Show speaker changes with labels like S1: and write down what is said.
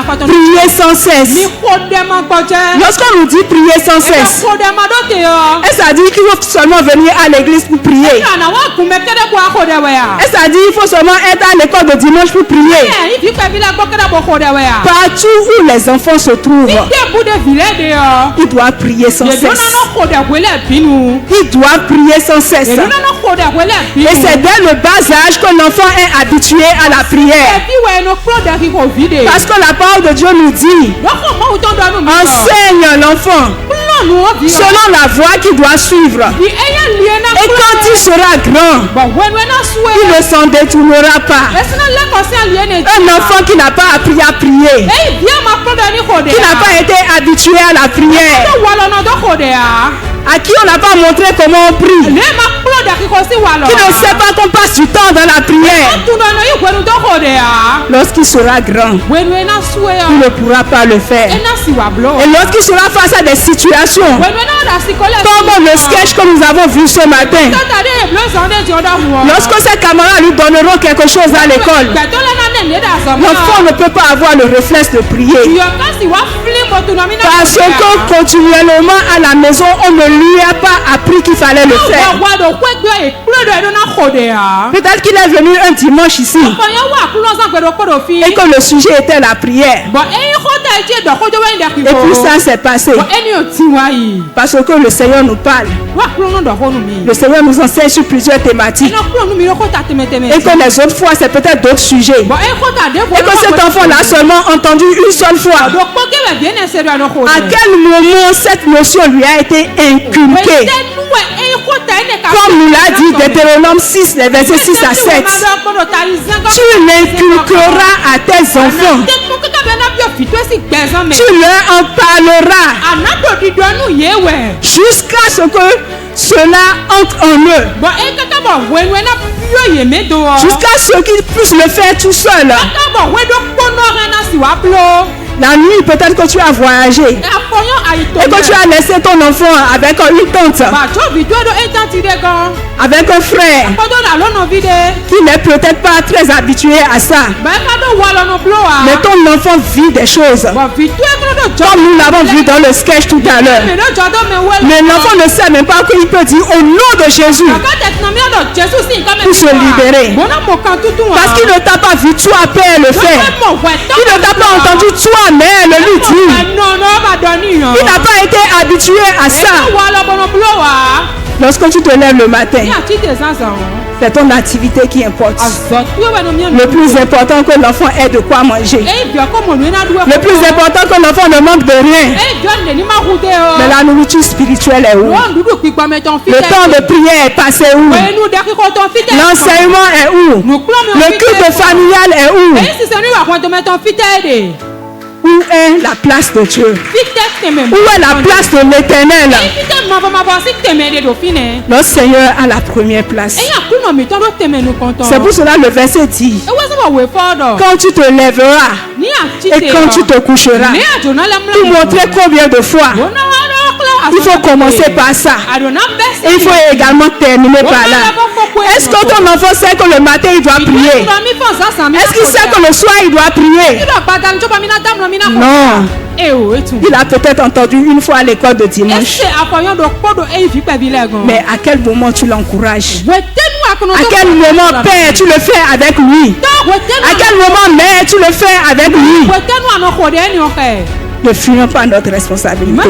S1: Priez sans cesse. Lorsqu'on nous dit prier sans cesse, est-ce à dire qu'il faut seulement venir à l'église pour prier? Est-ce à dire qu'il faut seulement être à l'école de dimanche pour prier? Partout où les enfants se trouvent, ils doivent prier sans cesse. Ils doivent prier sans cesse. Et c'est dès le bas âge que l'enfant est habitué à la prière. Parce que la parole de Dieu nous dit, enseigne l'enfant selon la voie qu'il doit suivre. Et quand il sera grand, il ne s'en détournera pas. Un enfant qui n'a pas appris à prier, qui n'a pas été habitué à la prière, à qui on n'a pas montré comment on prie, qui ne sait pas qu'on passe du temps dans la prière, lorsqu'il sera grand, il ne pourra pas le faire. Et lorsqu'il sera face à des situations comme le sketch que nous avons vu ce matin, lorsque ses camarades lui donneront quelque chose à l'école, l'enfant ne peut pas avoir le réflexe de prier. Parce que continuellement à la maison, on ne lui a pas appris qu'il fallait le faire. Peut-être qu'il est venu un dimanche ici et que le sujet était la prière. Et puis ça s'est passé. Parce que le Seigneur nous parle. Le Seigneur nous enseigne sur plusieurs thématiques. Et que les autres fois, c'est peut-être d'autres sujets. Et que cet enfant l'a seulement entendu une seule fois. À quel moment cette notion lui a été inculquée? Comme nous l'a dit Deutéronome 6, les versets 6 à 7. Tu l'inculqueras à tes enfants. Tu leur en parleras jusqu'à ce que cela entre en eux. Jusqu'à ce qu'ils puissent le faire tout seul. La nuit, peut-être que tu as voyagé et que tu as laissé ton enfant avec une tante, avec un frère qui n'est peut-être pas très habitué à ça. Mais ton enfant vit des choses comme nous l'avons vu dans le sketch tout à l'heure. Mais l'enfant ne sait même pas qu'il peut dire au nom de Jésus pour se libérer. Parce qu'il ne t'a pas vu toi, Père, le faire. Il ne t'a pas entendu toi, Mère, le lui dire. Il n'a pas été habitué à ça. Lorsque tu te lèves le matin, c'est ton activité qui importe. Le plus important que l'enfant ait de quoi manger. Le plus important que l'enfant ne manque de rien. Mais la nourriture spirituelle est où? Le temps de prière est passé où? L'enseignement est où? Le culte familial est où? Où est la place de Dieu? Où est la place de l'Éternel? Notre Seigneur a la première place. C'est pour cela le verset dit: quand tu te lèveras et quand tu te coucheras, pour montrer combien de fois il faut commencer par ça. Et il faut également terminer par là. Est-ce que ton enfant sait que le matin il doit prier? Est-ce qu'il sait que le soir il doit prier? Non. Il a peut-être entendu une fois à l'école de dimanche. Mais à quel moment tu l'encourages? À quel moment, Père, tu le fais avec lui? À quel moment, Mère, tu le fais avec lui? Ne fuyons pas notre responsabilité.